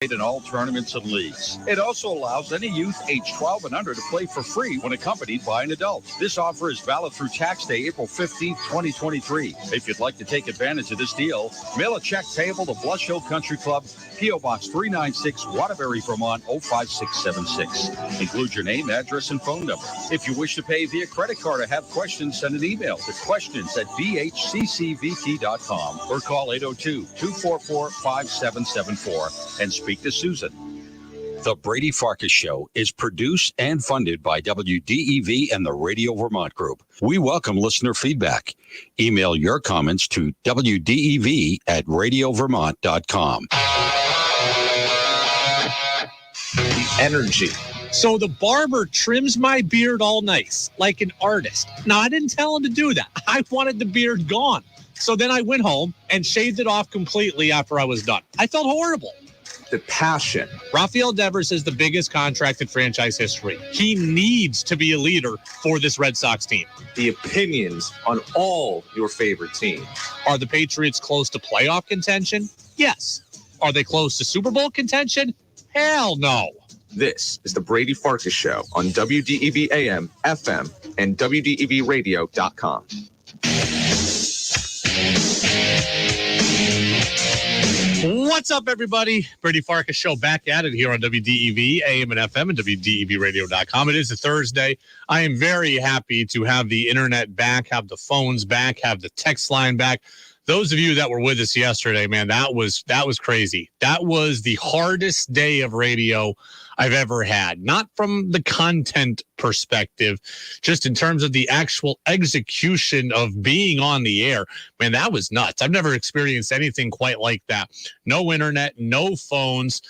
In all tournaments and leagues. It also allows any youth age 12 and under to play for free when accompanied by an adult. This offer is valid through tax day, April 15th, 2023. If you'd like to take advantage of this deal, mail a check payable to Blush Hill Country Club, P.O. Box 396, Waterbury, Vermont 05676. Include your name, address, and phone number. If you wish to pay via credit card or have questions, send an email to questions@bhccvt.com or call 802-244-5774 and speak to Susan. The Brady Farkas Show is produced and funded by WDEV and the Radio Vermont Group. We welcome listener feedback. Email your comments to wdev@radiovermont.com. The energy. So the barber trims my beard all nice, like an artist. Now, I didn't tell him to do that. I wanted the beard gone. So then I went home and shaved it off completely after I was done. I felt horrible. The passion. Rafael Devers is the biggest contract in franchise history. He needs to be a leader for this Red Sox team. The opinions on all your favorite teams. Are the Patriots close to playoff contention? Yes. Are they close to Super Bowl contention? Hell no. This is the Brady Farkas Show on WDEV AM, FM, and WDEVradio.com. What's up, everybody? Brady Farkas Show back at it here on WDEV, AM and FM, and WDEVradio.com. It is a Thursday. I am very happy to have the internet back, have the phones back, have the text line back. Those of you that were with us yesterday, man, that was crazy. That was the hardest day of radio I've ever had. Not from the content perspective, just in terms of the actual execution of being on the air. Man, that was nuts. I've never experienced anything quite like that. No internet, no phones,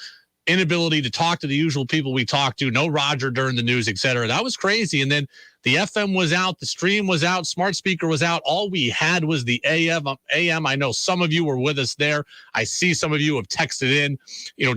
inability to talk to the usual people we talk to, no Roger during the news, etc. That was crazy. And then the FM was out, the stream was out, smart speaker was out. All we had was the AM. I know some of you were with us there. I see some of you have texted in,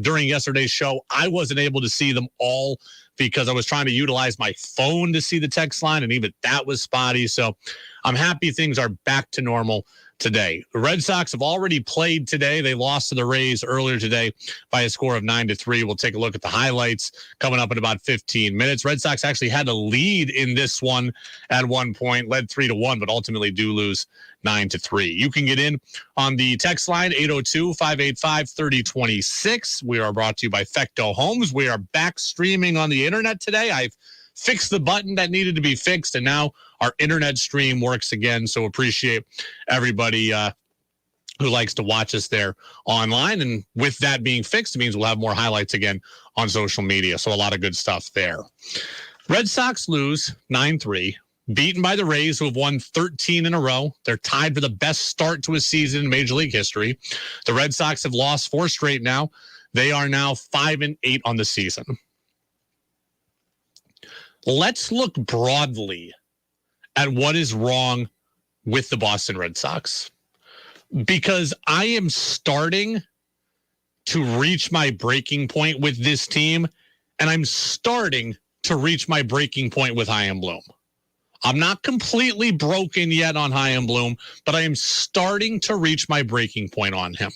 during yesterday's show. I wasn't able to see them all because I was trying to utilize my phone to see the text line, and even that was spotty. So I'm happy things are back to normal today. The Red Sox have already played today. They lost to the Rays earlier today by a score of 9-3. We'll take a look at the highlights coming up in about 15 minutes. Red Sox actually had a lead in this one at one point, led 3-1, but ultimately do lose 9-3. You can get in on the text line 802-585-3026. We are brought to you by Fecto Homes. We are back streaming on the internet today. I've fixed the button that needed to be fixed, and now our internet stream works again. So appreciate everybody who likes to watch us there online. And with that being fixed, it means we'll have more highlights again on social media. So a lot of good stuff there. Red Sox lose 9-3, beaten by the Rays, who have won 13 in a row. They're tied for the best start to a season in Major League history. The Red Sox have lost 4 straight now. They are now 5-8 on the season. Let's look broadly at what is wrong with the Boston Red Sox, because I am starting to reach my breaking point with this team, and I'm starting to reach my breaking point with Chaim Bloom. I'm not completely broken yet on Chaim Bloom, but I am starting to reach my breaking point on him.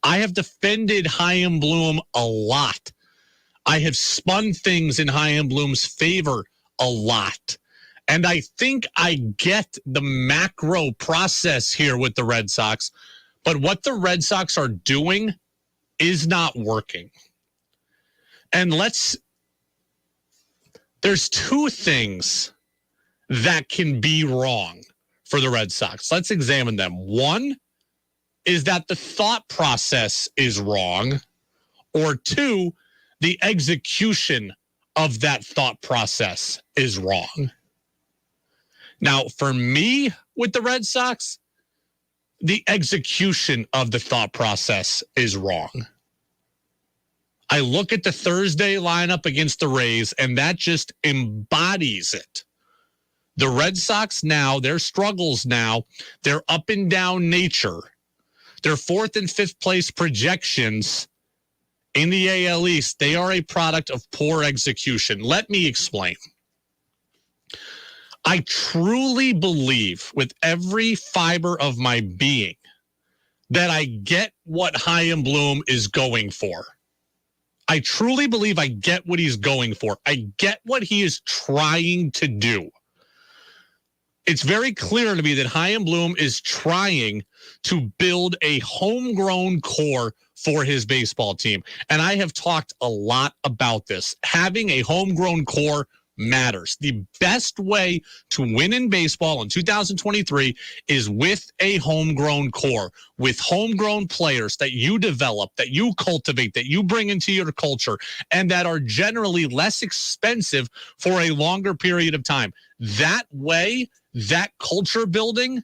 I have defended Chaim Bloom a lot. I have spun things in Chaim Bloom's favor a lot. And I think I get the macro process here with the Red Sox, but what the Red Sox are doing is not working. And there's 2 things that can be wrong for the Red Sox. Let's examine them. One is that the thought process is wrong, or 2, the execution of that thought process is wrong. Now, for me, with the Red Sox, the execution of the thought process is wrong. I look at the Thursday lineup against the Rays, and that just embodies it. The Red Sox now, their struggles now, their up and down nature, their 4th and 5th place projections in the AL East, they are a product of poor execution. Let me explain. I truly believe with every fiber of my being that I get what Chaim Bloom is going for. I truly believe I get what he's going for. I get what he is trying to do. It's very clear to me that Chaim Bloom is trying to build a homegrown core for his baseball team. And I have talked a lot about this. Having a homegrown core matters. The best way to win in baseball in 2023 is with a homegrown core, with homegrown players that you develop, that you cultivate, that you bring into your culture, and that are generally less expensive for a longer period of time. That way, that culture building,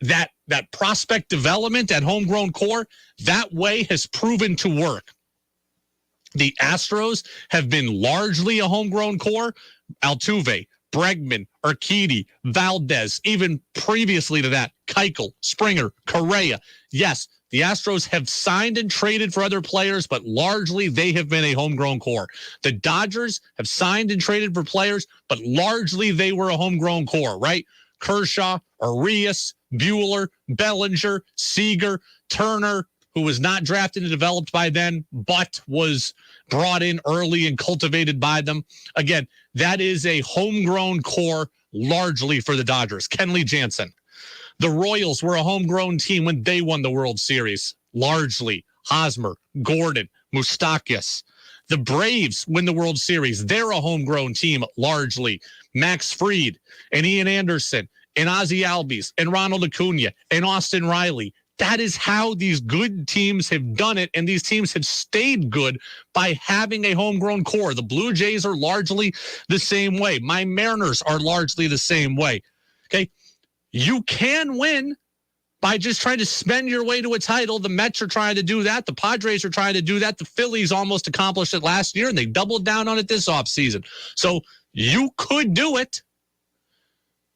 that prospect development, that homegrown core, that way has proven to work. The Astros have been largely a homegrown core. Altuve, Bregman, Urquidy, Valdez, even previously to that, Keuchel, Springer, Correa. Yes, the Astros have signed and traded for other players, but largely they have been a homegrown core. The Dodgers have signed and traded for players, but largely they were a homegrown core, right? Kershaw, Arias, Buehler, Bellinger, Seager, Turner, who was not drafted and developed by then, but was brought in early and cultivated by them. Again, that is a homegrown core largely for the Dodgers. Kenley Jansen. The Royals were a homegrown team when they won the World Series, largely. Hosmer, Gordon, Moustakas. The Braves win the World Series. They're a homegrown team, largely. Max Fried and Ian Anderson and Ozzie Albies and Ronald Acuna and Austin Riley. That is how these good teams have done it, and these teams have stayed good by having a homegrown core. The Blue Jays are largely the same way. My Mariners are largely the same way. Okay? You can win by just trying to spend your way to a title. The Mets are trying to do that. The Padres are trying to do that. The Phillies almost accomplished it last year, and they doubled down on it this offseason. So you could do it,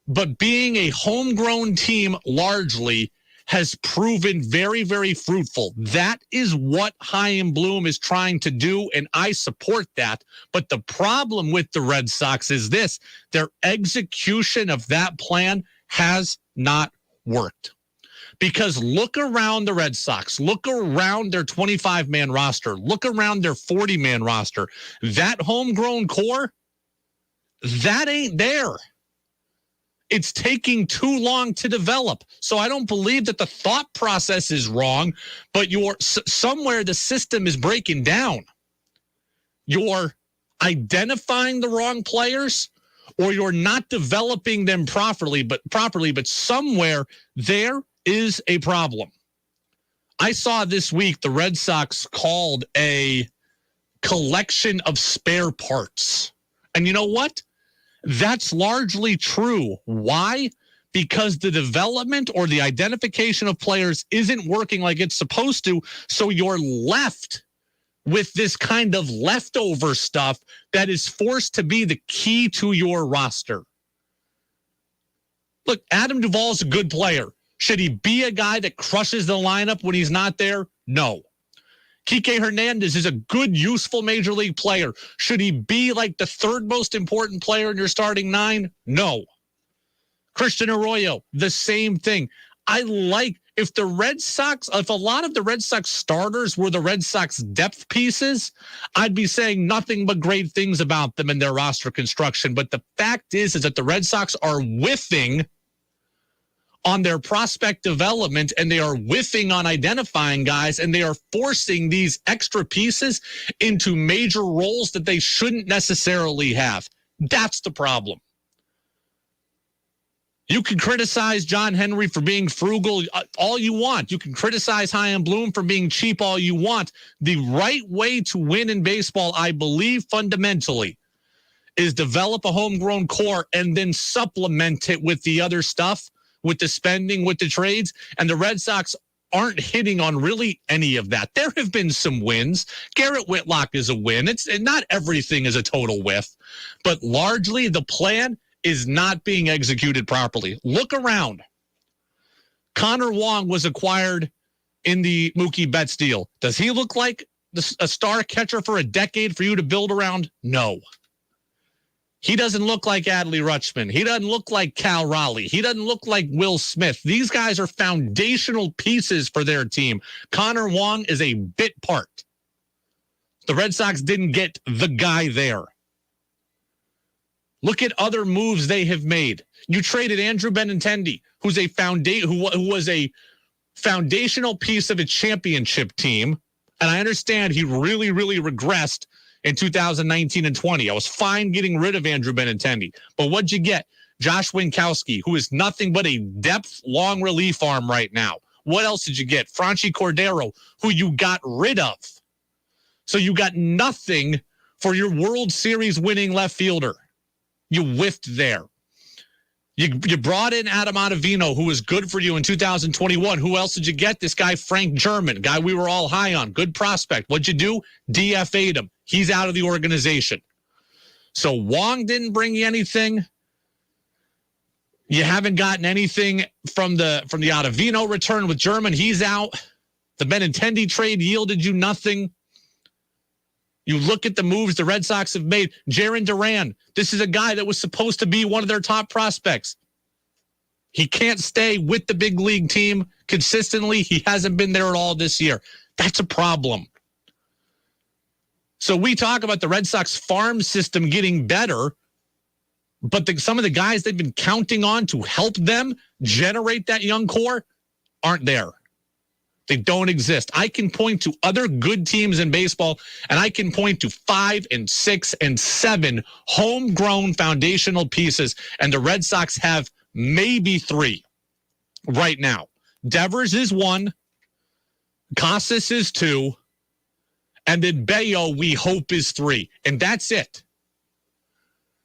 but being a homegrown team largely has proven very, very fruitful. That is what Chaim Bloom is trying to do, and I support that. But the problem with the Red Sox is this: their execution of that plan has not worked. Because look around the Red Sox, look around their 25-man roster, look around their 40-man roster. That homegrown core, that ain't there. It's taking too long to develop. So I don't believe that the thought process is wrong, but somewhere the system is breaking down. You're identifying the wrong players, or you're not developing them properly, but somewhere there is a problem. I saw this week the Red Sox called a collection of spare parts. And you know what? That's largely true. Why? Because the development or the identification of players isn't working like it's supposed to. So you're left with this kind of leftover stuff that is forced to be the key to your roster. Look, Adam Duvall's a good player. Should he be a guy that crushes the lineup when he's not there? No. Kike Hernandez is a good, useful major league player. Should he be like the third most important player in your starting nine? No. Christian Arroyo, the same thing. If a lot of the Red Sox starters were the Red Sox depth pieces, I'd be saying nothing but great things about them and their roster construction. But the fact is that the Red Sox are whiffing on their prospect development, and they are whiffing on identifying guys, and they are forcing these extra pieces into major roles that they shouldn't necessarily have. That's the problem. You can criticize John Henry for being frugal all you want. You can criticize Chaim Bloom for being cheap all you want. The right way to win in baseball, I believe fundamentally, is develop a homegrown core and then supplement it with the other stuff, with the spending, with the trades. And the Red Sox aren't hitting on really any of that. There have been some wins. Garrett Whitlock is a win. Not everything is a total whiff, but largely the plan is not being executed properly. Look around. Connor Wong was acquired in the Mookie Betts deal. Does he look like a star catcher for a decade for you to build around? No. He doesn't look like Adley Rutschman. He doesn't look like Cal Raleigh. He doesn't look like Will Smith. These guys are foundational pieces for their team. Connor Wong is a bit part. The Red Sox didn't get the guy there. Look at other moves they have made. You traded Andrew Benintendi, who's a who was a foundational piece of a championship team. And I understand he really, really regressed in 2019 and 20. I was fine getting rid of Andrew Benintendi. But what'd you get? Josh Winkowski, who is nothing but a depth long relief arm right now. What else did you get? Franchi Cordero, who you got rid of. So you got nothing for your World Series winning left fielder. You whiffed there. You brought in Adam Ottavino, who was good for you in 2021. Who else did you get? This guy, Frank German, guy we were all high on. Good prospect. What'd you do? DFA'd him. He's out of the organization. So Wong didn't bring you anything. You haven't gotten anything from the Ottavino return with German. He's out. The Benintendi trade yielded you nothing. You look at the moves the Red Sox have made. Jarren Duran, this is a guy that was supposed to be one of their top prospects. He can't stay with the big league team consistently. He hasn't been there at all this year. That's a problem. So we talk about the Red Sox farm system getting better, but some of the guys they've been counting on to help them generate that young core aren't there. They don't exist. I can point to other good teams in baseball, and I can point to 5 and 6 and 7 homegrown foundational pieces, and the Red Sox have maybe 3 right now. Devers is 1, Casas is 2, and then Bayo, we hope, is 3, and that's it.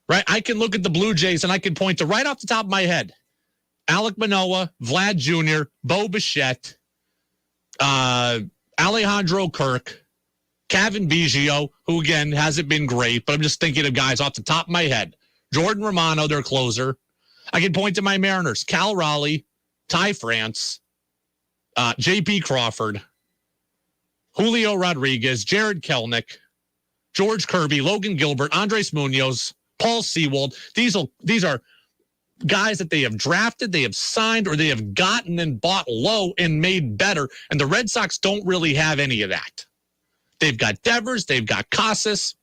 Right? I can look at the Blue Jays, and I can point to right off the top of my head, Alek Manoah, Vlad Jr., Bo Bichette, Alejandro Kirk, Kevin Biggio, who again hasn't been great, but I'm just thinking of guys off the top of my head. Jordan Romano, their closer. I can point to my Mariners, Cal Raleigh, Ty France, J.P. Crawford, Julio Rodriguez, Jared Kelnick, George Kirby, Logan Gilbert, Andres Munoz, Paul Sewald. These are guys that they have drafted, they have signed, or they have gotten and bought low and made better. And the Red Sox don't really have any of that. They've got Devers, they've got Casas,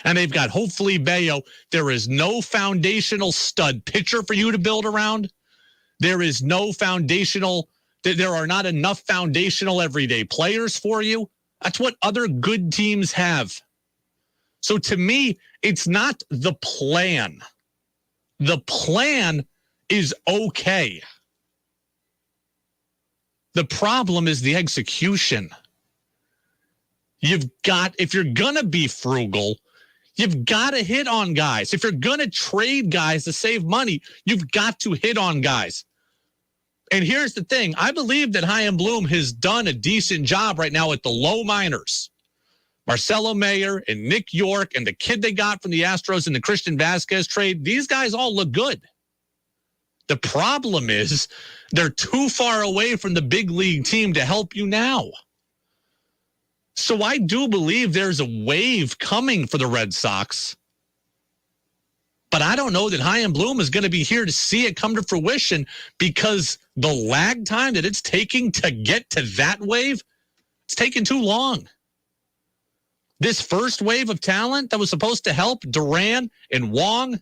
and they've got hopefully Bayo. There is no foundational stud pitcher for you to build around. There is no foundational, there are not enough foundational everyday players for you. That's what other good teams have. So to me, it's not the plan. The plan is okay. The problem is the execution. If you're going to be frugal, you've got to hit on guys. If you're going to trade guys to save money, you've got to hit on guys. And here's the thing. I believe that Chaim Bloom has done a decent job right now at the low minors. Marcelo Mayer and Nick York and the kid they got from the Astros in the Christian Vasquez trade, these guys all look good. The problem is they're too far away from the big league team to help you now. So I do believe there's a wave coming for the Red Sox. But I don't know that Chaim Bloom is going to be here to see it come to fruition, because the lag time that it's taking to get to that wave, it's taking too long. This first wave of talent that was supposed to help Duran and Wong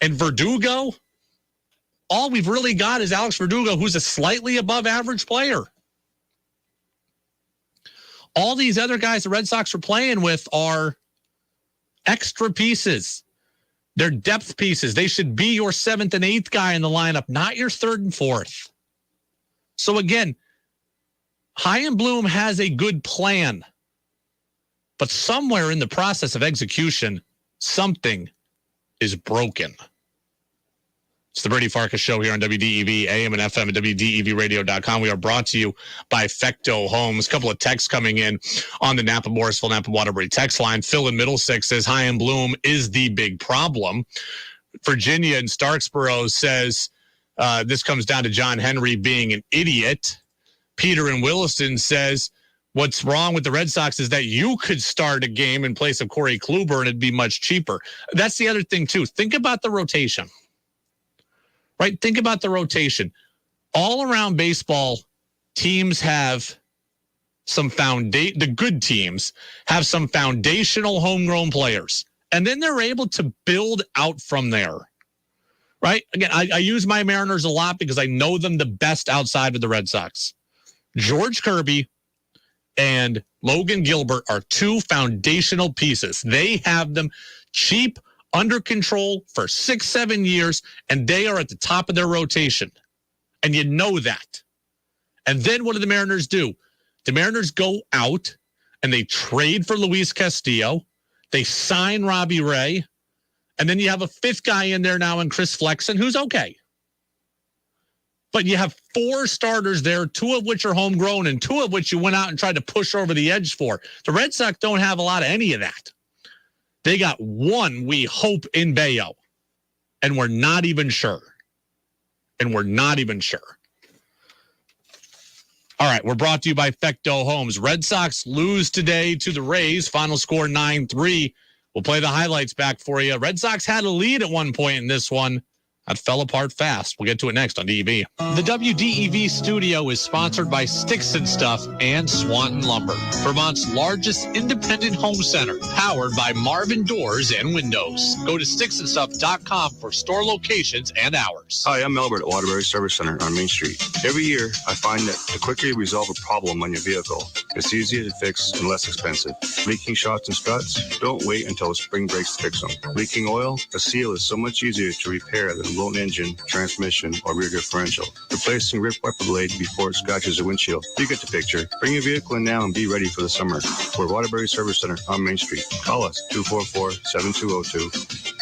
and Verdugo, all we've really got is Alex Verdugo, who's a slightly above average player. All these other guys the Red Sox are playing with are extra pieces. They're depth pieces. They should be your 7th and 8th guy in the lineup, not your 3rd and 4th. So again, Chaim Bloom has a good plan. But somewhere in the process of execution, something is broken. It's the Brady Farkas Show here on WDEV, AM and FM at WDEVradio.com. We are brought to you by Fecto Homes. A couple of texts coming in on the Napa Morrisville, Napa Waterbury text line. Phil in Middlesex says Chaim Bloom is the big problem. Virginia in Starksboro says this comes down to John Henry being an idiot. Peter in Williston says, what's wrong with the Red Sox is that you could start a game in place of Corey Kluber and it'd be much cheaper. That's the other thing, too. Think about the rotation, right? Think about the rotation. All around baseball, teams have the good teams have some foundational homegrown players, and then they're able to build out from there. Right? Again, I use my Mariners a lot because I know them the best outside of the Red Sox. George Kirby and Logan Gilbert are two foundational pieces. They have them cheap, under control for 6-7 years, and they are at the top of their rotation. And you know that. And then what do the Mariners do? The Mariners go out and they trade for Luis Castillo. They sign Robbie Ray. And then you have a fifth guy in there now in Chris Flexen, who's okay. But you have 4 starters there, 2 of which are homegrown and 2 of which you went out and tried to push over the edge for. The Red Sox don't have a lot of any of that. They got 1, we hope, in Bayo. And we're not even sure. All right, we're brought to you by Fecto Homes. Red Sox lose today to the Rays. Final score 9-3. We'll play the highlights back for you. Red Sox had a lead at one point in this one. That fell apart fast. We'll get to it next on DEV. The WDEV studio is sponsored by Sticks and Stuff and Swanton Lumber, Vermont's largest independent home center, powered by Marvin Doors and Windows. Go to sticksandstuff.com for store locations and hours. Hi, I'm Albert at Waterbury Service Center on Main Street. Every year, I find that the quicker you resolve a problem on your vehicle, it's easier to fix and less expensive. Leaking shocks and struts? Don't wait until the spring breaks to fix them. Leaking oil? A seal is so much easier to repair than a blown engine, transmission, or rear differential. Replacing ripped wiper blade before it scratches the windshield. You get the picture. Bring your vehicle in now and be ready for the summer. We're Waterbury Service Center on Main Street. Call us 244-7202.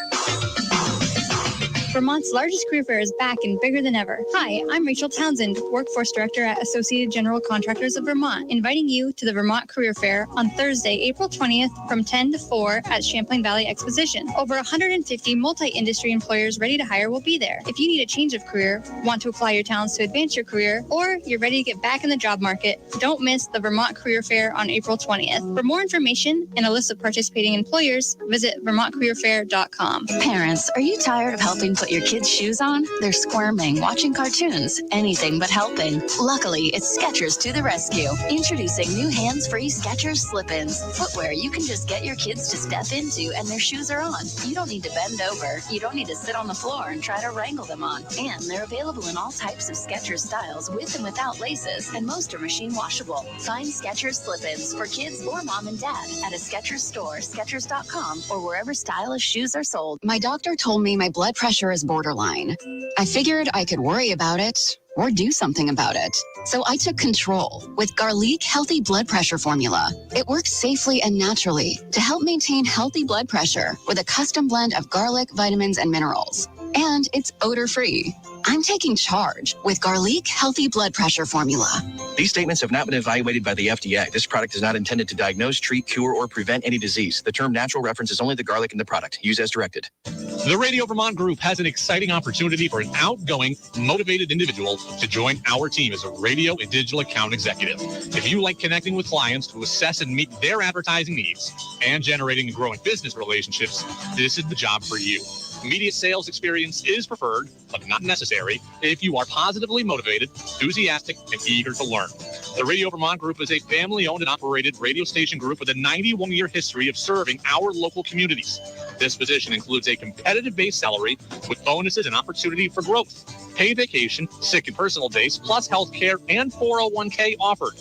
Vermont's largest career fair is back and bigger than ever. Hi, I'm Rachel Townsend, Workforce Director at Associated General Contractors of Vermont, inviting you to the Vermont Career Fair on Thursday, April 20th from 10 to 4 at Champlain Valley Exposition. Over 150 multi-industry employers ready to hire will be there. If you need a change of career, want to apply your talents to advance your career, or you're ready to get back in the job market, don't miss the Vermont Career Fair on April 20th. For more information and a list of participating employers, visit vermontcareerfair.com. Parents, are you tired of helping put your kids' shoes on? They're squirming, watching cartoons, anything but helping. Luckily, it's Skechers to the rescue. Introducing new hands-free Skechers slip-ins. Footwear you can just get your kids to step into and their shoes are on. You don't need to bend over. You don't need to sit on the floor and try to wrangle them on. And they're available in all types of Skechers styles with and without laces, and most are machine washable. Find Skechers slip-ins for kids or mom and dad at a Skechers store, Skechers.com, or wherever stylish shoes are sold. My doctor told me my blood pressure is borderline. I figured I could worry about it or do something about it. So I took control with Garlic Healthy Blood Pressure Formula. It works safely and naturally to help maintain healthy blood pressure with a custom blend of garlic, vitamins, and minerals. And it's odor-free. I'm taking charge with Garlic Healthy Blood Pressure Formula. These statements have not been evaluated by the FDA. This product is not intended to diagnose, treat, cure, or prevent any disease. The term natural references only the garlic in the product. Use as directed. The Radio Vermont Group has an exciting opportunity for an outgoing, motivated individual to join our team as a radio and digital account executive. If you like connecting with clients to assess and meet their advertising needs and generating and growing business relationships, this is the job for you. Immediate sales experience is preferred, but not necessary, if you are positively motivated, enthusiastic, and eager to learn. The Radio Vermont Group is a family-owned and operated radio station group with a 91-year history of serving our local communities. This position includes a competitive base salary with bonuses and opportunity for growth, paid vacation, sick and personal days, plus health care and 401k offered.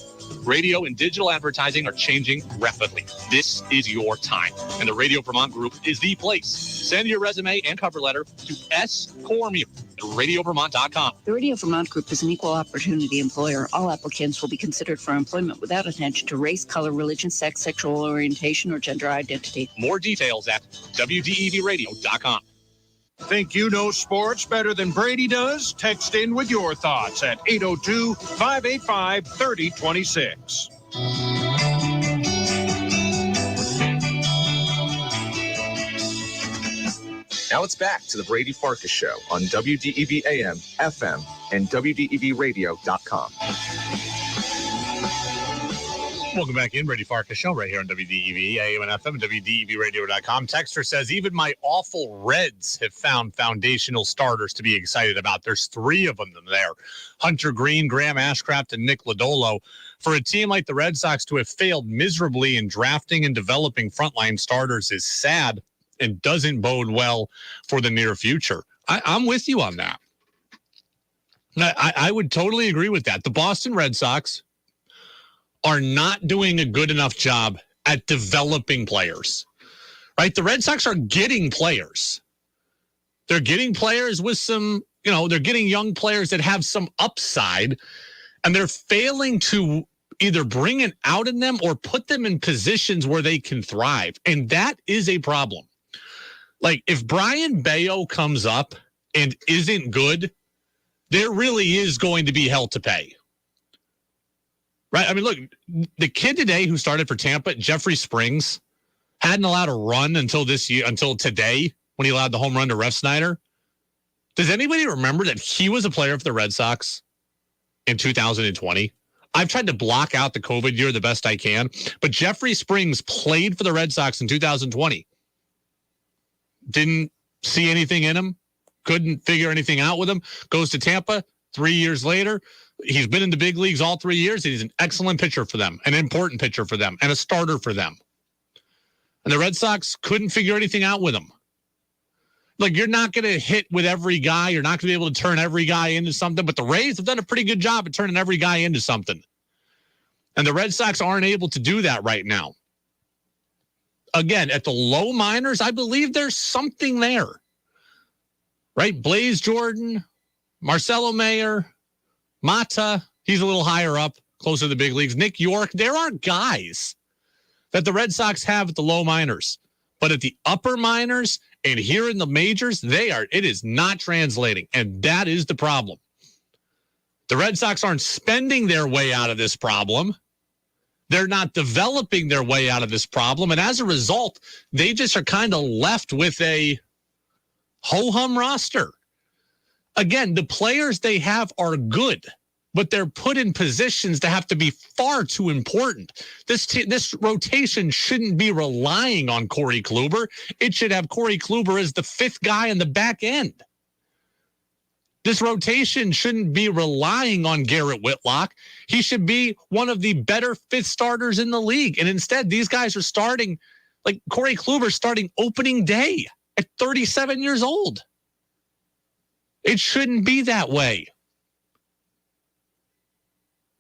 Radio and digital advertising are changing rapidly. This is your time, and the Radio Vermont Group is the place. Send your resume and cover letter to scormier at radiovermont.com. The Radio Vermont Group is an equal opportunity employer. All applicants will be considered for employment without attention to race, color, religion, sex, sexual orientation, or gender identity. More details at wdevradio.com. Think you know sports better than Brady does? Text in with your thoughts at 802-585-3026. Now it's back to the Brady Farkas Show on WDEV AM, FM, and WDEVradio.com. Welcome back in, Brady Farkas Show, right here on WDEV, AM and FM, and WDEVradio.com. Texter says, even my awful Reds have found foundational starters to be excited about. There's 3 of them there. Hunter Green, Graham Ashcraft, and Nick Lodolo. For a team like the Red Sox to have failed miserably in drafting and developing frontline starters is sad and doesn't bode well for the near future. I'm with you on that. I would totally agree with that. The Boston Red Sox are not doing a good enough job at developing players, right? The Red Sox are getting players. They're getting players with some, they're getting young players that have some upside, and they're failing to either bring it out in them or put them in positions where they can thrive. And that is a problem. Like, if Brian Bayo comes up and isn't good, there really is going to be hell to pay. Right? I mean, look, the kid today who started for Tampa, Jeffrey Springs, hadn't allowed a run until today when he allowed the home run to Ref Snyder. Does anybody remember that he was a player for the Red Sox in 2020? I've tried to block out the COVID year the best I can, but Jeffrey Springs played for the Red Sox in 2020. Didn't see anything in him. Couldn't figure anything out with him. Goes to Tampa 3 years later. He's been in the big leagues all 3 years. He's an excellent pitcher for them, an important pitcher for them, and a starter for them. And the Red Sox couldn't figure anything out with him. Like, you're not going to hit with every guy. You're not going to be able to turn every guy into something. But the Rays have done a pretty good job at turning every guy into something. And the Red Sox aren't able to do that right now. Again, at the low minors, I believe there's something there. Right? Blaze Jordan, Marcelo Mayer, Mata, he's a little higher up, closer to the big leagues. Nick York, there are guys that the Red Sox have at the low minors. But at the upper minors and here in the majors, it is not translating. And that is the problem. The Red Sox aren't spending their way out of this problem. They're not developing their way out of this problem. And as a result, they just are kind of left with a ho-hum roster. Again, the players they have are good, but they're put in positions that have to be far too important. This rotation shouldn't be relying on Corey Kluber. It should have Corey Kluber as the fifth guy in the back end. This rotation shouldn't be relying on Garrett Whitlock. He should be one of the better fifth starters in the league. And instead, these guys are starting, like Corey Kluber starting opening day at 37 years old. It shouldn't be that way.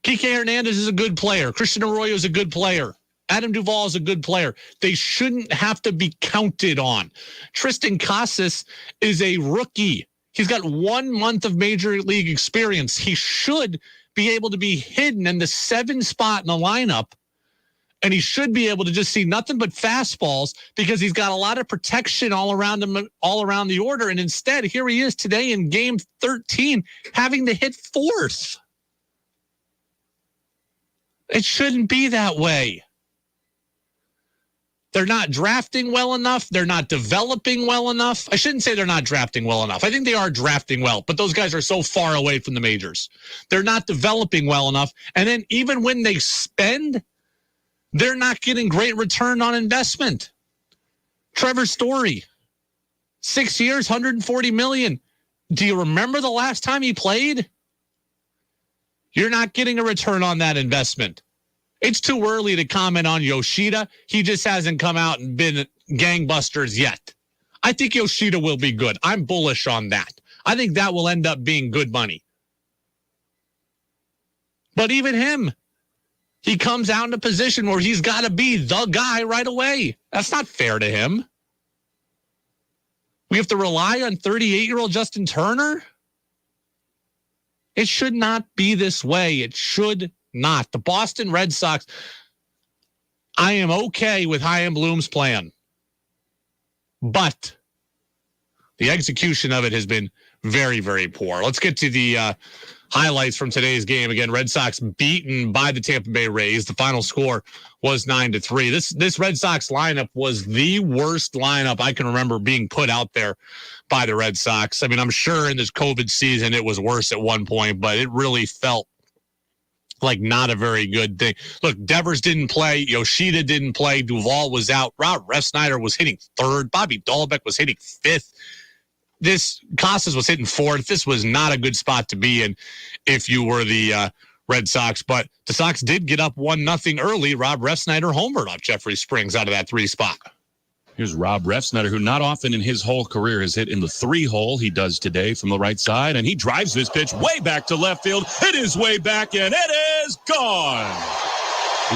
Kike Hernandez is a good player. Christian Arroyo is a good player. Adam Duvall is a good player. They shouldn't have to be counted on. Tristan Casas is a rookie. He's got 1 month of major league experience. He should be able to be hidden in the 7 spot in the lineup, and he should be able to just see nothing but fastballs because he's got a lot of protection all around him, all around the order. And instead, here he is today in game 13, having to hit 4th. It shouldn't be that way. They're not drafting well enough. They're not developing well enough. I shouldn't say they're not drafting well enough. I think they are drafting well, but those guys are so far away from the majors. They're not developing well enough. And then even when they spend, they're not getting great return on investment. Trevor Story, 6 years, $140 million. Do you remember the last time he played? You're not getting a return on that investment. It's too early to comment on Yoshida. He just hasn't come out and been gangbusters yet. I think Yoshida will be good. I'm bullish on that. I think that will end up being good money. But even him, he comes out in a position where he's got to be the guy right away. That's not fair to him. We have to rely on 38-year-old Justin Turner? It should not be this way. It should not. The Boston Red Sox, I am okay with Chaim Bloom's plan, but the execution of it has been very, very poor. Let's get to the highlights from today's game. Again, Red Sox beaten by the Tampa Bay Rays. The final score was 9-3. This Red Sox lineup was the worst lineup I can remember being put out there by the Red Sox. I mean, I'm sure in this COVID season it was worse at one point, but it really felt like not a very good thing. Look, Devers didn't play. Yoshida didn't play. Duvall was out. Ref Snyder was hitting 3rd. Bobby Dahlbeck was hitting 5th. Casas was hitting 4th. This was not a good spot to be in if you were the Red Sox, but the Sox did get up 1-0 early. Rob Refsnyder homered off Jeffrey Springs out of that 3 spot. Here's Rob Refsnyder, who not often in his whole career has hit in the 3 hole. He does today from the right side, and he drives this pitch way back to left field. It is way back, and it is gone.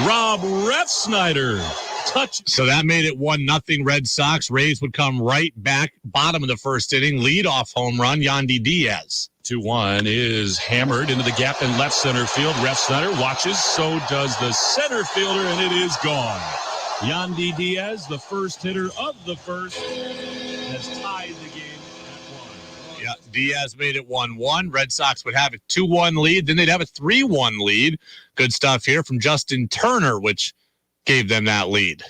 Rob Refsnyder. Touch. So that made it 1-0 Red Sox. Rays would come right back, bottom of the first inning, leadoff home run, Yandy Diaz. 2-1 is hammered into the gap in left center field. Refsnyder watches, so does the center fielder, and it is gone. Yandy Diaz, the first hitter of the first, has tied the game at 1. Yeah, Diaz made it 1-1. Red Sox would have a 2-1 lead. Then they'd have a 3-1 lead. Good stuff here from Justin Turner, which gave them that lead.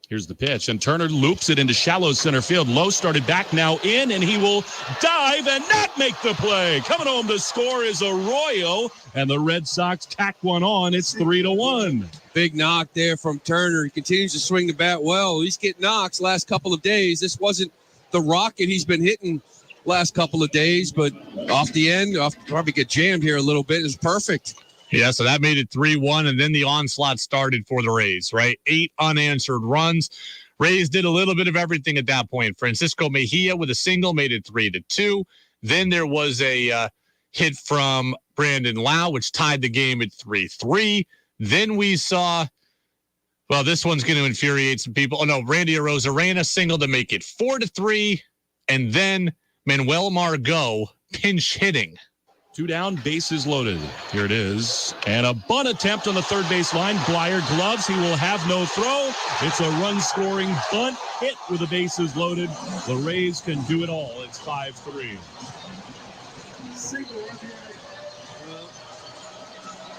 Here's the pitch, and Turner loops it into shallow center field. Lowe started back, now in, and he will dive and not make the play. Coming home to score is Arroyo, and the Red Sox tack one on. It's 3-1. Big knock there from Turner. He continues to swing the bat well. He's getting knocks last couple of days. This wasn't the rocket he's been hitting last couple of days, but off the end, probably get jammed here a little bit. It's perfect. Yeah, so that made it 3-1, and then the onslaught started for the Rays, right? 8 unanswered runs. Rays did a little bit of everything at that point. Francisco Mejia with a single made it 3-2. Then there was a hit from Brandon Lau, which tied the game at 3-3. Then we saw, well, this one's going to infuriate some people. Oh, no, Randy Arozarena single to make it 4-3. And then Manuel Margot pinch hitting. 2 down, bases loaded. Here it is. And a bunt attempt on the third base line. Blyer gloves. He will have no throw. It's a run-scoring bunt hit with the bases loaded. The Rays can do it all. It's 5-3.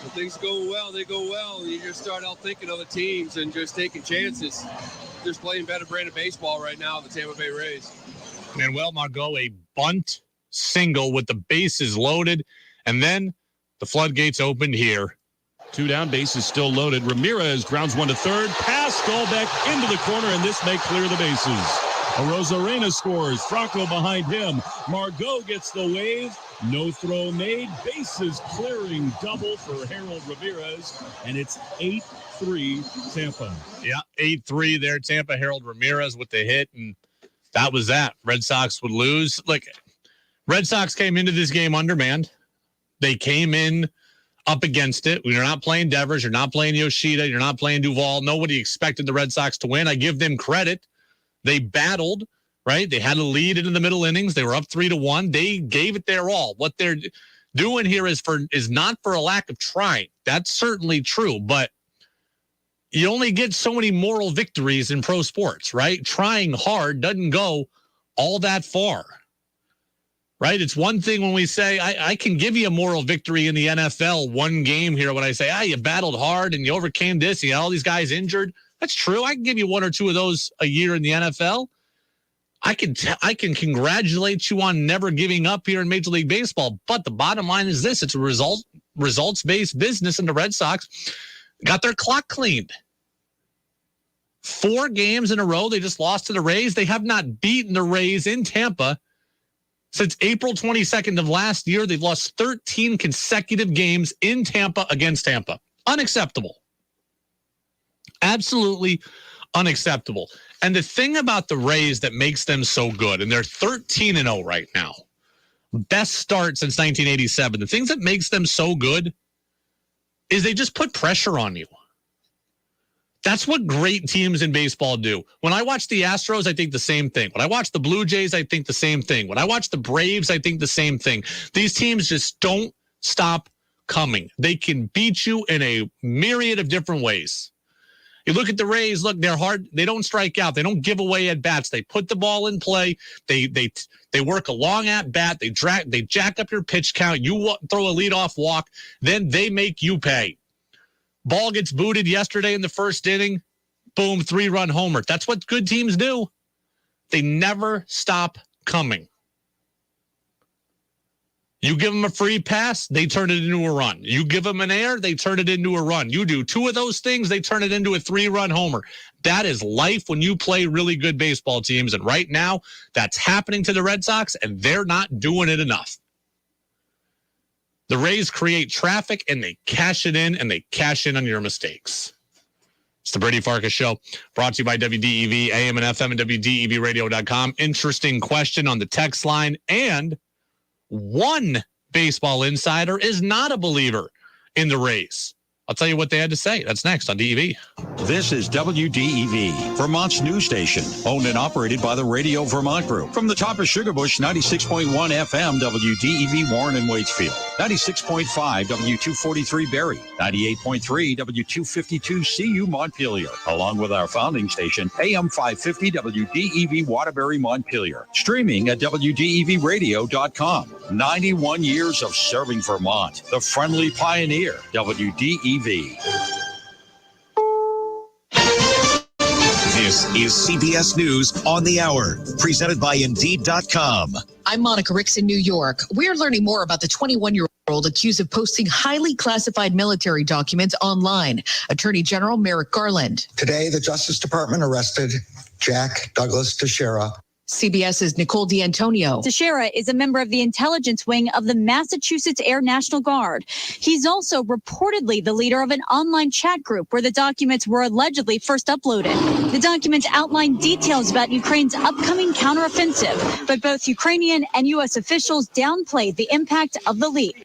When things go well, they go well. You just start out thinking of the teams and just taking chances. Just playing better brand of baseball right now, the Tampa Bay Rays. Manuel Margot, a bunt single with the bases loaded, and then the floodgates opened here. 2 down, bases still loaded. Ramirez grounds one to third, pass Dahlbeck into the corner, and this may clear the bases. Arozarena scores. Franco behind him. Margot gets the wave. No throw made. Bases clearing double for Harold Ramirez, and it's 8-3 Tampa. Yeah, 8-3 there. Tampa. Harold Ramirez with the hit, and that was that. Red Sox would lose. Like, Red Sox came into this game undermanned. They came in up against it. You're not playing Devers. You're not playing Yoshida. You're not playing Duvall. Nobody expected the Red Sox to win. I give them credit. They battled, right? They had a lead into the middle innings. They were up 3-1. They gave it their all. What they're doing here is not for a lack of trying. That's certainly true, but you only get so many moral victories in pro sports, right? Trying hard doesn't go all that far. Right? It's one thing when we say, I can give you a moral victory in the NFL one game here when I say, you battled hard and you overcame this, you got all these guys injured. That's true. I can give you 1 or 2 of those a year in the NFL. I can congratulate you on never giving up here in Major League Baseball. But the bottom line is this. It's a results-based business, and the Red Sox got their clock cleaned. 4 games in a row, they just lost to the Rays. They have not beaten the Rays in Tampa since April 22nd of last year. They've lost 13 consecutive games in Tampa against Tampa. Unacceptable. Absolutely unacceptable. And the thing about the Rays that makes them so good, and they're 13-0 right now, best start since 1987. The things that makes them so good is they just put pressure on you. That's what great teams in baseball do. When I watch the Astros, I think the same thing. When I watch the Blue Jays, I think the same thing. When I watch the Braves, I think the same thing. These teams just don't stop coming. They can beat you in a myriad of different ways. You look at the Rays, look, they're hard. They don't strike out. They don't give away at bats. They put the ball in play. They work a long at bat. They jack up your pitch count. You throw a leadoff walk. Then they make you pay. Ball gets booted yesterday in the first inning. Boom, 3-run homer. That's what good teams do. They never stop coming. You give them a free pass, they turn it into a run. You give them an air, they turn it into a run. You do 2 of those things, they turn it into a 3-run homer. That is life when you play really good baseball teams. And right now, that's happening to the Red Sox, and they're not doing it enough. The Rays create traffic and they cash it in, and they cash in on your mistakes. It's the Brady Farkas Show, brought to you by WDEV, AM and FM, and WDEVradio.com. Interesting question on the text line, and one baseball insider is not a believer in the Rays. I'll tell you what they had to say. That's next on DEV. This is WDEV, Vermont's news station, owned and operated by the Radio Vermont Group. From the top of Sugarbush, 96.1 FM, WDEV Warren and Waitsfield, 96.5 W243 Barrie, 98.3 W252 CU Montpelier, along with our founding station, AM 550 WDEV Waterbury Montpelier, streaming at WDEVradio.com. 91 years of serving Vermont, the friendly pioneer, WDEV. This is CBS News on the Hour, presented by Indeed.com. I'm Monica Ricks in New York. We're learning more about the 21-year-old accused of posting highly classified military documents online. Attorney General Merrick Garland. Today, the Justice Department arrested Jack Douglas Teixeira. CBS's Nicole D'Antonio. Teixeira is a member of the intelligence wing of the Massachusetts Air National Guard. He's also reportedly the leader of an online chat group where the documents were allegedly first uploaded. The documents outline details about Ukraine's upcoming counteroffensive, but both Ukrainian and U.S. officials downplayed the impact of the leak.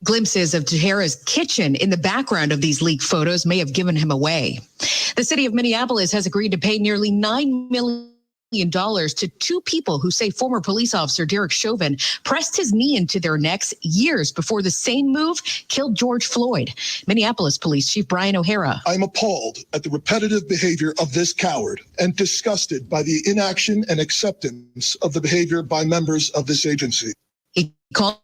Glimpses of Teixeira's kitchen in the background of these leaked photos may have given him away. The city of Minneapolis has agreed to pay nearly $9 million to two people who say former police officer Derek Chauvin pressed his knee into their necks years before the same move killed George Floyd. Minneapolis Police Chief Brian O'Hara. I'm appalled at the repetitive behavior of this coward and disgusted by the inaction and acceptance of the behavior by members of this agency. He called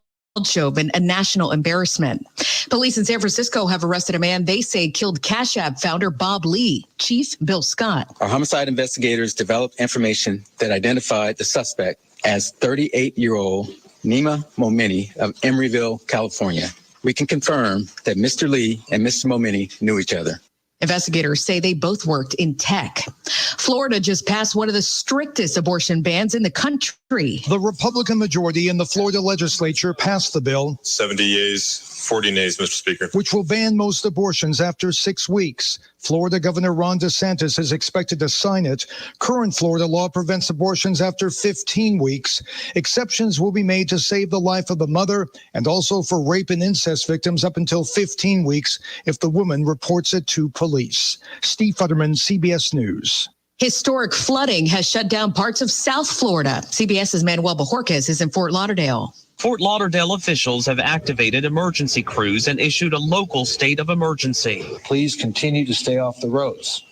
Chauvin a national embarrassment. Police in San Francisco have arrested a man they say killed Cash App founder Bob Lee. Chief Bill Scott. Our homicide investigators developed information that identified the suspect as 38-year-old Nima Momeni of Emeryville, California. We can confirm that Mr. Lee and Mr. Momeni knew each other. Investigators say they both worked in tech. Florida just passed one of the strictest abortion bans in the country. The Republican majority in the Florida legislature passed the bill. 70 yeas, 40 nays, Mr. Speaker. Which will ban most abortions after 6 weeks. Florida Governor Ron DeSantis is expected to sign it. Current Florida law prevents abortions after 15 weeks. Exceptions will be made to save the life of the mother and also for rape and incest victims up until 15 weeks if the woman reports it to police. Steve Futterman, CBS News. Historic flooding has shut down parts of South Florida. CBS's Manuel Bajorquez is in Fort Lauderdale. Fort Lauderdale officials have activated emergency crews and issued a local state of emergency. Please continue to stay off the roads.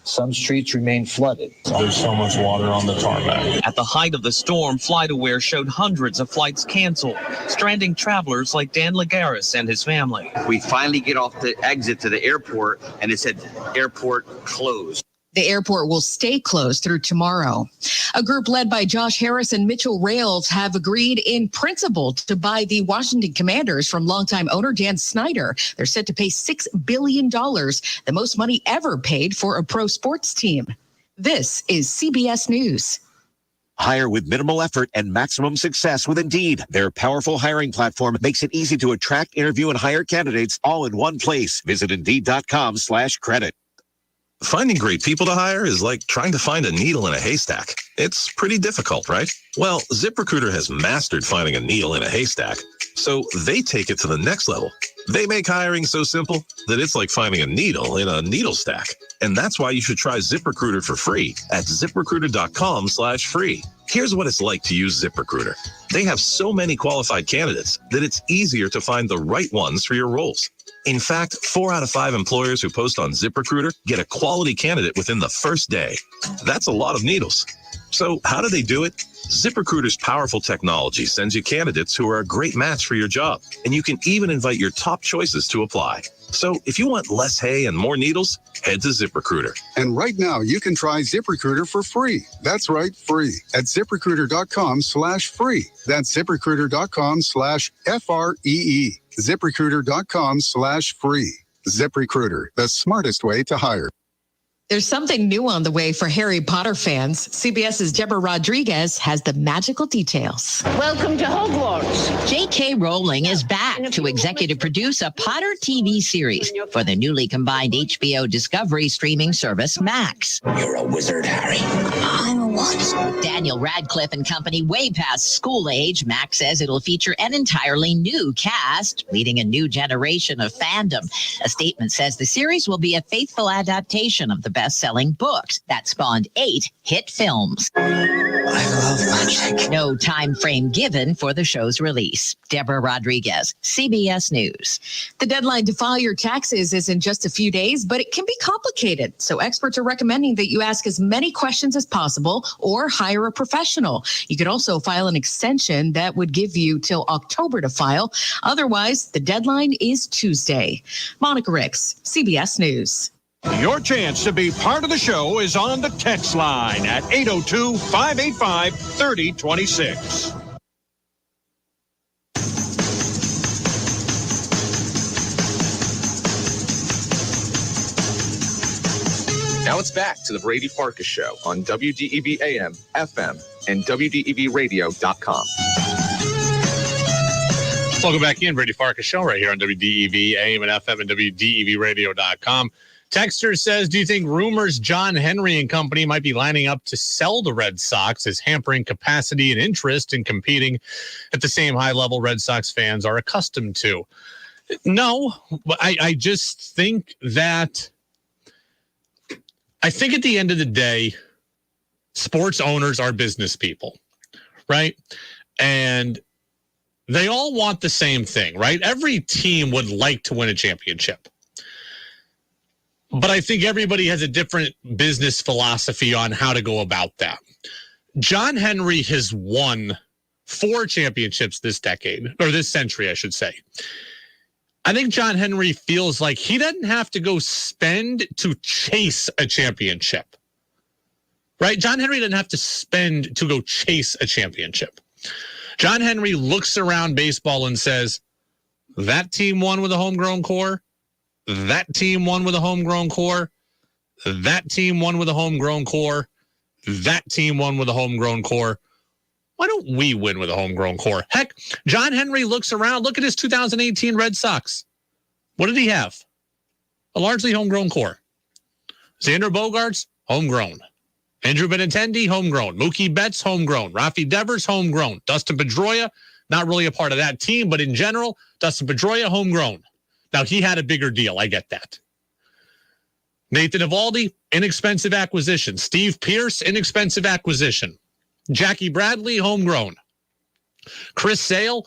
Some streets remain flooded. There's so much water on the tarmac. At the height of the storm, FlightAware showed hundreds of flights canceled, stranding travelers like Dan Lagaris and his family. We finally get off the exit to the airport, and it said airport closed. The airport will stay closed through tomorrow. A group led by Josh Harris and Mitchell Rales have agreed in principle to buy the Washington Commanders from longtime owner Dan Snyder. They're set to pay $6 billion, the most money ever paid for a pro sports team. This is CBS News. Hire with minimal effort and maximum success with Indeed. Their powerful hiring platform makes it easy to attract, interview, and hire candidates all in one place. Visit Indeed.com/credit. Finding great people to hire is like trying to find a needle in a haystack. It's pretty difficult, right? Well, ZipRecruiter has mastered finding a needle in a haystack, so they take it to the next level. They make hiring so simple that it's like finding a needle in a needle stack. And that's why you should try ZipRecruiter for free at ZipRecruiter.com/free. Here's what it's like to use ZipRecruiter. They have so many qualified candidates that it's easier to find the right ones for your roles. In fact, 4 out of 5 employers who post on ZipRecruiter get a quality candidate within the first day. That's a lot of needles. So how do they do it? ZipRecruiter's powerful technology sends you candidates who are a great match for your job, and you can even invite your top choices to apply. So if you want less hay and more needles, head to ZipRecruiter. And right now, you can try ZipRecruiter for free. That's right, free. At ZipRecruiter.com/free. That's ZipRecruiter.com/FREE. ZipRecruiter.com/free. ZipRecruiter, the smartest way to hire. There's something new on the way for Harry Potter fans. CBS's Deborah Rodriguez has the magical details. Welcome to Hogwarts. J.K. Rowling is back to executive produce a Potter TV series for the newly combined HBO Discovery streaming service Max. You're a wizard, Harry. I'm a what? Daniel Radcliffe and company, way past school age. Max says it'll feature an entirely new cast, leading a new generation of fandom. A statement says the series will be a faithful adaptation of the best-selling books that spawned 8 hit films. I love magic. No time frame given for the show's release. Deborah Rodriguez, CBS News. The deadline to file your taxes is in just a few days, but it can be complicated. So experts are recommending that you ask as many questions as possible or hire a professional. You could also file an extension that would give you till October to file. Otherwise, the deadline is Tuesday. Monica Ricks, CBS News. Your chance to be part of the show is on the text line at 802-585-3026. Now it's back to the Brady Farkas Show on WDEV AM, FM, and WDEVradio.com. Welcome back in, Brady Farkas Show right here on WDEV AM and FM and WDEVradio.com. Texter says, do you think rumors John Henry and company might be lining up to sell the Red Sox as hampering capacity and interest in competing at the same high level Red Sox fans are accustomed to? No, I just think that at the end of the day, sports owners are business people, right? And they all want the same thing, right? Every team would like to win a championship. But I think everybody has a different business philosophy on how to go about that. John Henry has won 4 championships this decade, or this century, I should say. I think John Henry feels like he doesn't have to go spend to chase a championship, right? John Henry doesn't have to spend to go chase a championship. John Henry looks around baseball and says, that team won with a homegrown core. That team won with a homegrown core. That team won with a homegrown core. That team won with a homegrown core. Why don't we win with a homegrown core? Heck, John Henry looks around. Look at his 2018 Red Sox. What did he have? A largely homegrown core. Xander Bogaerts, homegrown. Andrew Benintendi, homegrown. Mookie Betts, homegrown. Rafi Devers, homegrown. Dustin Pedroia, not really a part of that team, but in general, Dustin Pedroia, homegrown. Now, he had a bigger deal. I get that. Nathan Eovaldi, inexpensive acquisition. Steve Pearce, inexpensive acquisition. Jackie Bradley, homegrown. Chris Sale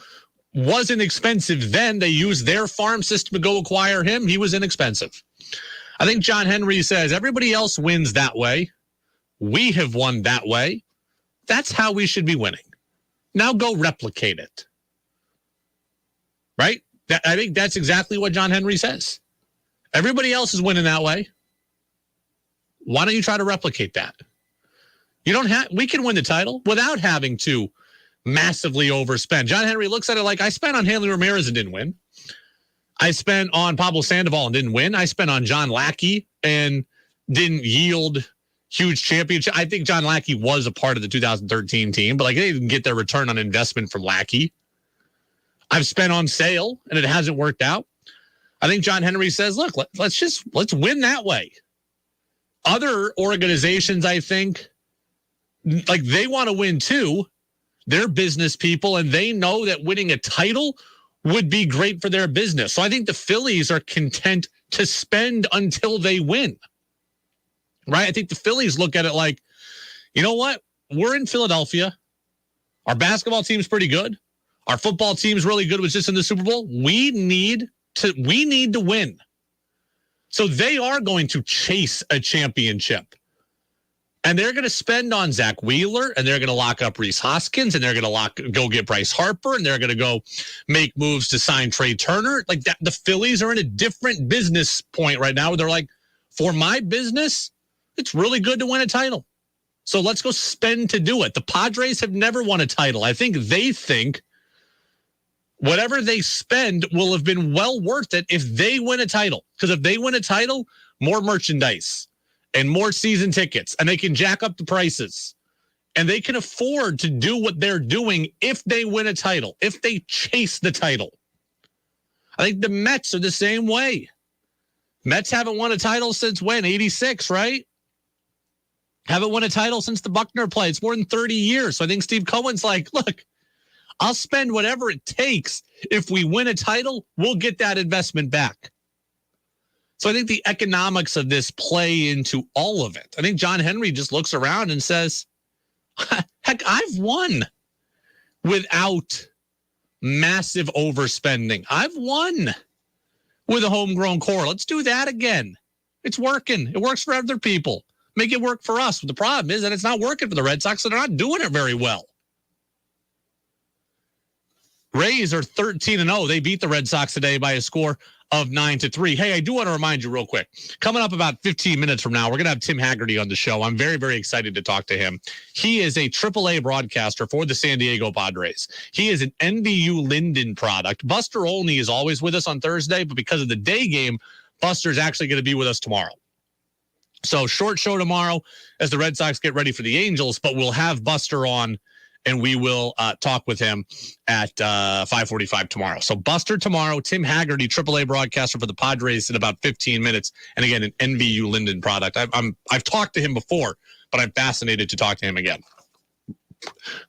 wasn't expensive then. They used their farm system to go acquire him. He was inexpensive. I think John Henry says everybody else wins that way. We have won that way. That's how we should be winning. Now go replicate it. Right? I think that's exactly what John Henry says. Everybody else is winning that way. Why don't you try to replicate that? You don't have. We can win the title without having to massively overspend. John Henry looks at it like, I spent on Hanley Ramirez and didn't win. I spent on Pablo Sandoval and didn't win. I spent on John Lackey and didn't yield huge championship. I think John Lackey was a part of the 2013 team, but like they didn't get their return on investment from Lackey. I've spent on Sale and it hasn't worked out. I think John Henry says, look, let's win that way. Other organizations, I think, like they want to win too. They're business people and they know that winning a title would be great for their business. So I think the Phillies are content to spend until they win. Right? I think the Phillies look at it like, you know what? We're in Philadelphia. Our basketball team's pretty good. Our football team's really good, was just in the Super Bowl. We need to win. So they are going to chase a championship. And they're going to spend on Zach Wheeler, and they're going to lock up Rhys Hoskins, and they're going to go get Bryce Harper, and they're going to go make moves to sign Trey Turner. Like that, the Phillies are in a different business point right now where they're like, for my business, it's really good to win a title. So let's go spend to do it. The Padres have never won a title. I think they think whatever they spend will have been well worth it if they win a title. Because if they win a title, more merchandise. and more season tickets, and they can jack up the prices, and they can afford to do what they're doing if they win a title, if they chase the title. I think the Mets are the same way. Mets haven't won a title since when? 86, right? Haven't won a title since the Buckner play. It's more than 30 years. So I think Steve Cohen's like, look, I'll spend whatever it takes. If we win a title, we'll get that investment back. So I think the economics of this play into all of it. I think John Henry just looks around and says, heck, I've won without massive overspending. I've won with a homegrown core. Let's do that again. It's working. It works for other people. Make it work for us. The problem is that it's not working for the Red Sox, so they're not doing it very well. Rays are 13-0. They beat the Red Sox today by a score of 9-3. Hey, I do want to remind you real quick. Coming up about 15 minutes from now, we're going to have Tim Hagerty on the show. I'm very, very excited to talk to him. He is a AAA broadcaster for the San Diego Padres. He is an NVU Lyndon product. Buster Olney is always with us on Thursday, but because of the day game, Buster's actually going to be with us tomorrow. So short show tomorrow as the Red Sox get ready for the Angels, but we'll have Buster on and we will talk with him at 5:45 tomorrow. So Buster tomorrow, Tim Hagerty, AAA broadcaster for the Padres in about 15 minutes. And again, an NVU Lyndon product. I've talked to him before, but I'm fascinated to talk to him again.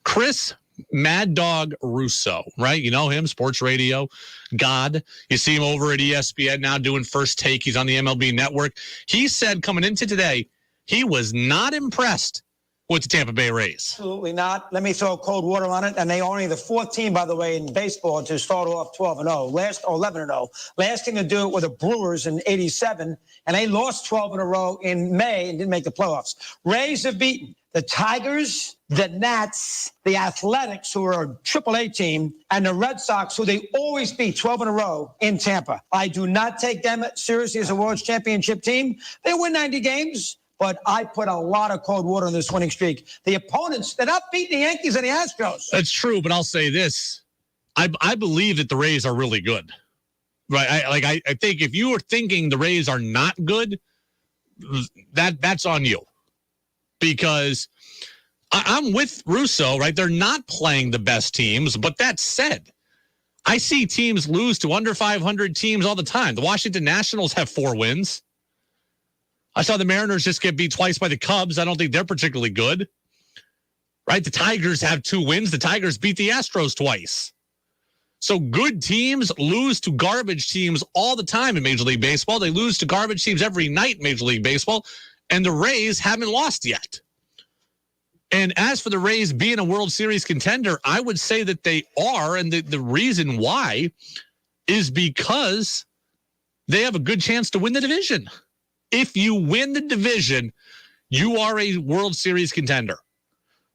Chris Mad Dog Russo, right? You know him, sports radio god. You see him over at ESPN now doing First Take. He's on the MLB Network. He said coming into today, he was not impressed with the Tampa Bay Rays. Absolutely not. Let me throw cold water on it. And they are only the fourth team, by the way, in baseball to start off 12-0, 11-0. Last team to do it were the Brewers in 87, and they lost 12 in a row in May and didn't make the playoffs. Rays have beaten the Tigers, the Nats, the Athletics, who are a AAA team, and the Red Sox, who they always beat 12 in a row in Tampa. I do not take them seriously as a World Championship team. They win 90 games. But I put a lot of cold water on this winning streak. The opponents, they're not beating the Yankees and the Astros. That's true, but I'll say this. I believe that the Rays are really good. Right? I think if you are thinking the Rays are not good, that's on you. Because I'm with Russo, right? They're not playing the best teams, but that said, I see teams lose to under 500 teams all the time. The Washington Nationals have 4 wins. I saw the Mariners just get beat twice by the Cubs. I don't think they're particularly good. Right? The Tigers have 2 wins. The Tigers beat the Astros twice. So good teams lose to garbage teams all the time in Major League Baseball. They lose to garbage teams every night in Major League Baseball. And the Rays haven't lost yet. And as for the Rays being a World Series contender, I would say that they are. And the reason why is because they have a good chance to win the division. If you win the division, you are a World Series contender,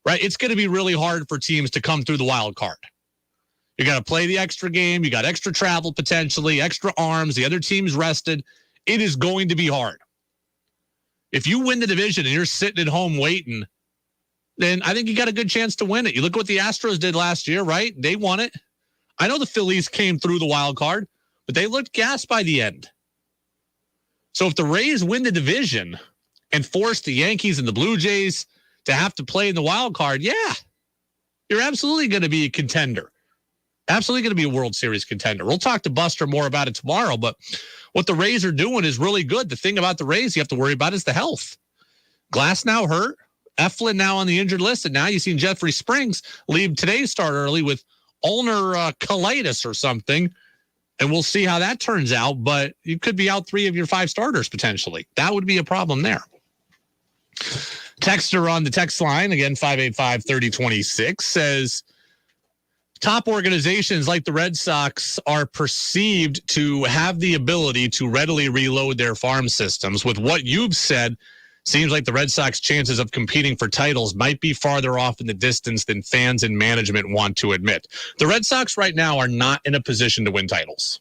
right? It's going to be really hard for teams to come through the wild card. You got to play the extra game. You got extra travel potentially, extra arms. The other team's rested. It is going to be hard. If you win the division and you're sitting at home waiting, then I think you got a good chance to win it. You look what the Astros did last year, right? They won it. I know the Phillies came through the wild card, but they looked gassed by the end. So if the Rays win the division and force the Yankees and the Blue Jays to have to play in the wild card, yeah, you're absolutely going to be a contender. Absolutely going to be a World Series contender. We'll talk to Buster more about it tomorrow, but what the Rays are doing is really good. The thing about the Rays you have to worry about is the health. Glass now hurt. Eflin now on the injured list, and now you've seen Jeffrey Springs leave today's start early with ulnar colitis or something. And we'll see how that turns out, but you could be out 3 of your 5 starters potentially. That would be a problem there. Texter on the text line, again, 585-3026, says top organizations like the Red Sox are perceived to have the ability to readily reload their farm systems. With what you've said, seems like the Red Sox chances of competing for titles might be farther off in the distance than fans and management want to admit. The Red Sox right now are not in a position to win titles.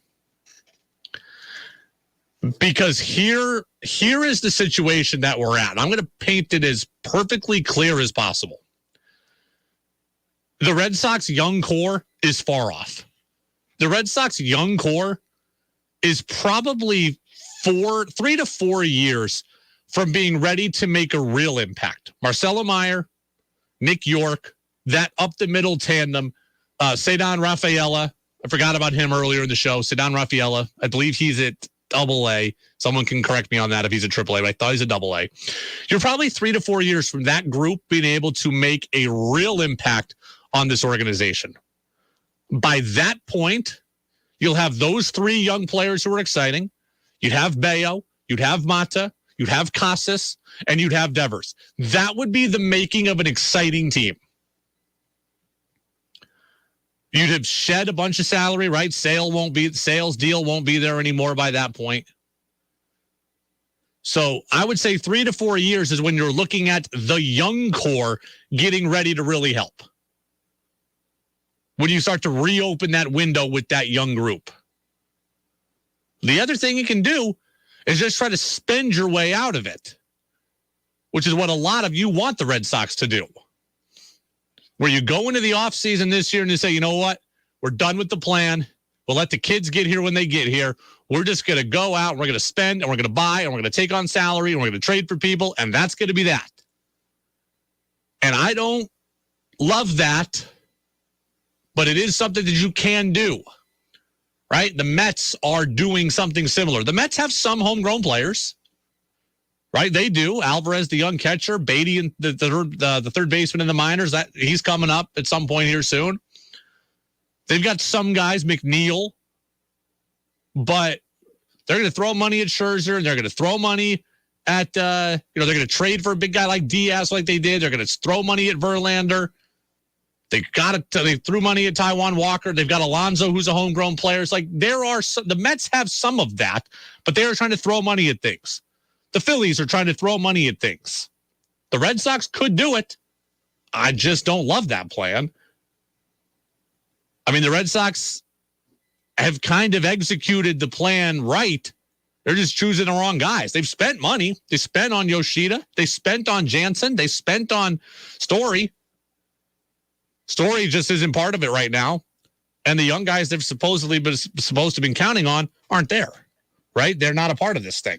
Because here is the situation that we're at. I'm going to paint it as perfectly clear as possible. The Red Sox young core is far off. The Red Sox young core is probably 3 to 4 years from being ready to make a real impact. Marcelo Meyer, Nick York, that up-the-middle tandem, Cedon Rafaela. I forgot about him earlier in the show. Cedon Rafaela, I believe he's at AA. Someone can correct me on that if he's a AAA, but I thought he's a AA. You're probably 3 to 4 years from that group being able to make a real impact on this organization. By that point, you'll have those 3 young players who are exciting. You'd have Bayo, you'd have Mata, you'd have Casas, and you'd have Devers. That would be the making of an exciting team. You'd have shed a bunch of salary, right? Sales deal won't be there anymore by that point. So I would say 3 to 4 years is when you're looking at the young core getting ready to really help. When you start to reopen that window with that young group. The other thing you can do is just try to spend your way out of it, which is what a lot of you want the Red Sox to do. Where you go into the offseason this year and you say, you know what? We're done with the plan. We'll let the kids get here when they get here. We're just going to go out and we're going to spend and we're going to buy and we're going to take on salary and we're going to trade for people, and that's going to be that. And I don't love that, but it is something that you can do, right? The Mets are doing something similar. The Mets have some homegrown players, right? They do. Alvarez, the young catcher, Beatty, and the third baseman in the minors, that he's coming up at some point here soon. They've got some guys, McNeil, but they're going to throw money at Scherzer, and they're going to throw money at, they're going to trade for a big guy like Diaz like they did. They're going to throw money at Verlander. They threw money at Taijuan Walker. They've got Alonso, who's a homegrown player. It's like the Mets have some of that, but they are trying to throw money at things. The Phillies are trying to throw money at things. The Red Sox could do it. I just don't love that plan. I mean, the Red Sox have kind of executed the plan right. They're just choosing the wrong guys. They've spent money. They spent on Yoshida. They spent on Jansen. They spent on Story. Story just isn't part of it right now. And the young guys they've supposed to been counting on aren't there, right? They're not a part of this thing.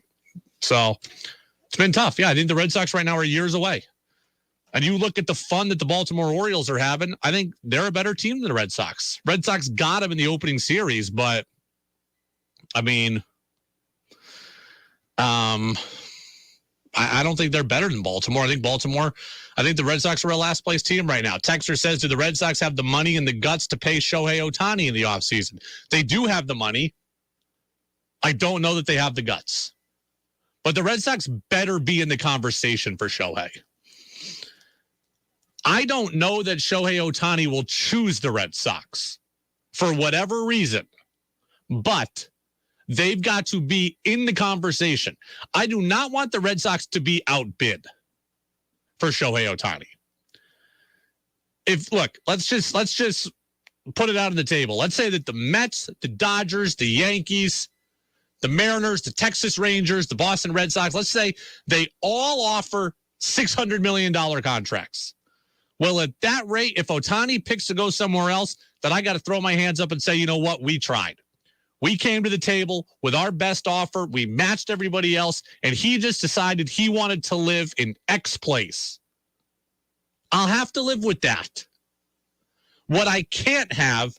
So it's been tough. Yeah, I think the Red Sox right now are years away. And you look at the fun that the Baltimore Orioles are having, I think they're a better team than the Red Sox. Red Sox got them in the opening series, but, I mean, I don't think they're better than Baltimore. I think the Red Sox are a last-place team right now. Texter says, do the Red Sox have the money and the guts to pay Shohei Ohtani in the offseason? They do have the money. I don't know that they have the guts. But the Red Sox better be in the conversation for Shohei. I don't know that Shohei Ohtani will choose the Red Sox for whatever reason, but they've got to be in the conversation. I do not want the Red Sox to be outbid for Shohei Ohtani. Let's just put it out on the table. Let's say that the Mets, the Dodgers, the Yankees, the Mariners, the Texas Rangers, the Boston Red Sox, let's say they all offer $600 million contracts. Well, at that rate, if Ohtani picks to go somewhere else, then I got to throw my hands up and say, you know what? We tried. We came to the table with our best offer. We matched everybody else, and he just decided he wanted to live in X place. I'll have to live with that. What I can't have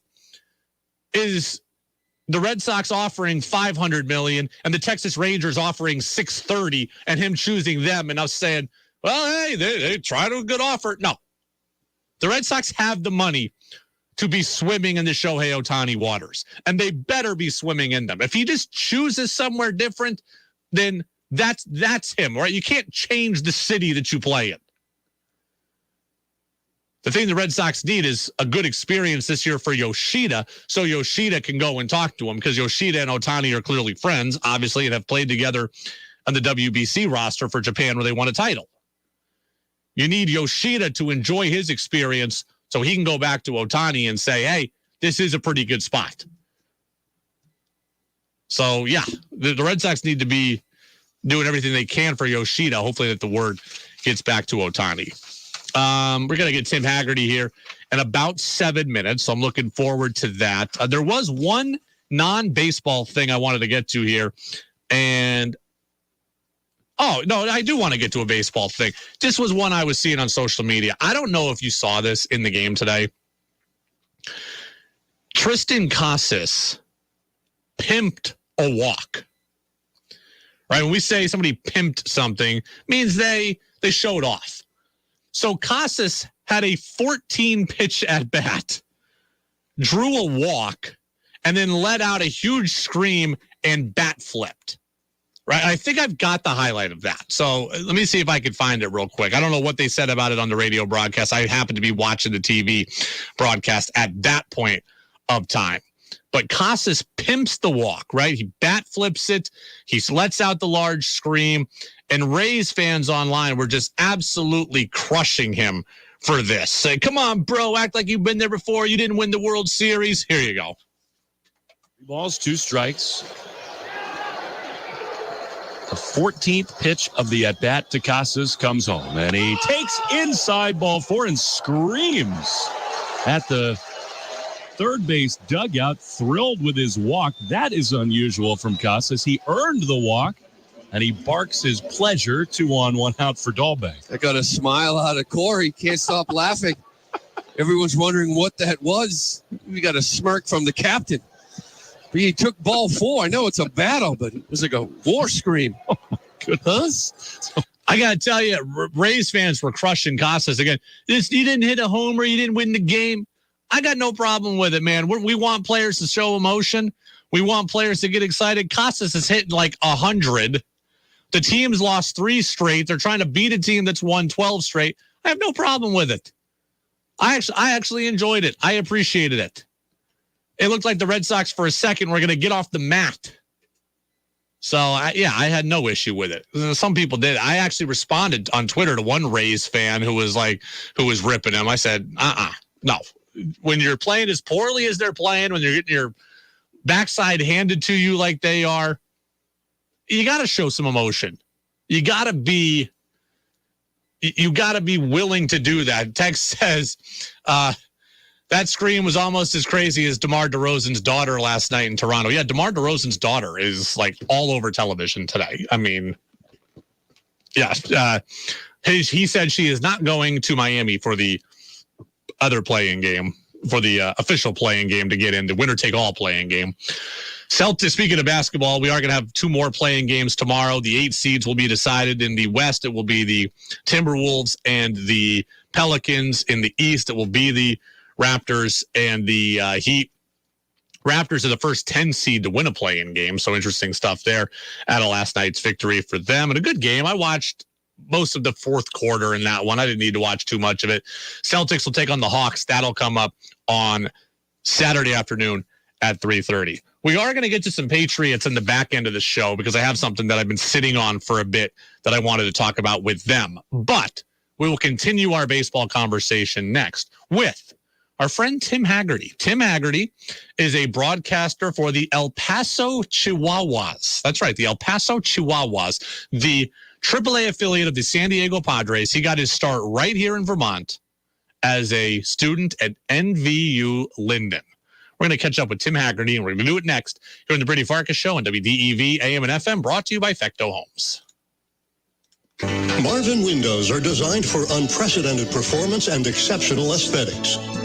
is the Red Sox offering $500 million and the Texas Rangers offering $630 and him choosing them and us saying, well, hey, they tried a good offer. No. The Red Sox have the money to be swimming in the Shohei Ohtani waters, and they better be swimming in them. If he just chooses somewhere different, then that's him, right? You can't change the city that you play in. The thing the Red Sox need is a good experience this year for Yoshida, so Yoshida can go and talk to him, because Yoshida and Ohtani are clearly friends, obviously, and have played together on the WBC roster for Japan where they won a title. You need Yoshida to enjoy his experience so he can go back to Ohtani and say, hey, this is a pretty good spot. So, yeah, the Red Sox need to be doing everything they can for Yoshida. Hopefully that the word gets back to Ohtani. We're going to get Tim Hagerty here in about 7 minutes, so I'm looking forward to that. There was one non-baseball thing I wanted to get to here, and Oh, no, I do want to get to a baseball thing. This was one I was seeing on social media. I don't know if you saw this in the game today. Tristan Casas pimped a walk. Right? When we say somebody pimped something, means they showed off. So Casas had a 14-pitch at bat, drew a walk, and then let out a huge scream and bat flipped. Right? I think I've got the highlight of that. So let me see if I can find it real quick. I don't know what they said about it on the radio broadcast. I happened to be watching the TV broadcast at that point of time. But Casas pimps the walk, right? He bat flips it. He lets out the large scream. And Rays fans online were just absolutely crushing him for this. Say, come on, bro, act like you've been there before. You didn't win the World Series. Here you go. 3 balls, 2 strikes. The 14th pitch of the at-bat to Casas comes home. And he takes inside ball 4 and screams at the third base dugout, thrilled with his walk. That is unusual from Casas. He earned the walk, and he barks his pleasure. 2 on, 1 out for Dahlbeck. I got a smile out of Corey. Can't stop laughing. Everyone's wondering what that was. We got a smirk from the captain. He took ball 4. I know it's a battle, but it was like a war scream. Oh, my goodness. I got to tell you, Rays fans were crushing Casas again. You didn't hit a homer. You didn't win the game. I got no problem with it, man. We want players to show emotion. We want players to get excited. Casas is hitting like 100. The team's lost 3 straight. They're trying to beat a team that's won 12 straight. I have no problem with it. I actually enjoyed it. I appreciated it. It looked like the Red Sox for a second were going to get off the mat. So, I had no issue with it. Some people did. I actually responded on Twitter to one Rays fan who was ripping him. I said, no. When you're playing as poorly as they're playing, when you're getting your backside handed to you like they are, you got to show some emotion. You got to be willing to do that. Text says, that scream was almost as crazy as DeMar DeRozan's daughter last night in Toronto. Yeah, DeMar DeRozan's daughter is like all over television today. I mean, yeah. He said she is not going to Miami for the other playing game, for the official playing game to get in, the winner-take-all playing game. Celtics, speaking of basketball, we are going to have 2 more playing games tomorrow. The 8 seeds will be decided. In the West, it will be the Timberwolves and the Pelicans. In the East, it will be the Raptors and the Heat. Raptors are the first 10 seed to win a play-in game, so interesting stuff there out of last night's victory for them. And a good game. I watched most of the fourth quarter in that one. I didn't need to watch too much of it. Celtics will take on the Hawks. That'll come up on Saturday afternoon at 3:30. We are going to get to some Patriots in the back end of the show because I have something that I've been sitting on for a bit that I wanted to talk about with them. But we will continue our baseball conversation next with our friend Tim Hagerty. Tim Hagerty is a broadcaster for the El Paso Chihuahuas. That's right, the El Paso Chihuahuas, the AAA affiliate of the San Diego Padres. He got his start right here in Vermont as a student at NVU Lyndon. We're going to catch up with Tim Hagerty, and we're going to do it next here on the Brady Farkas Show on WDEV AM and FM, brought to you by Fecto Homes. Marvin windows are designed for unprecedented performance and exceptional aesthetics.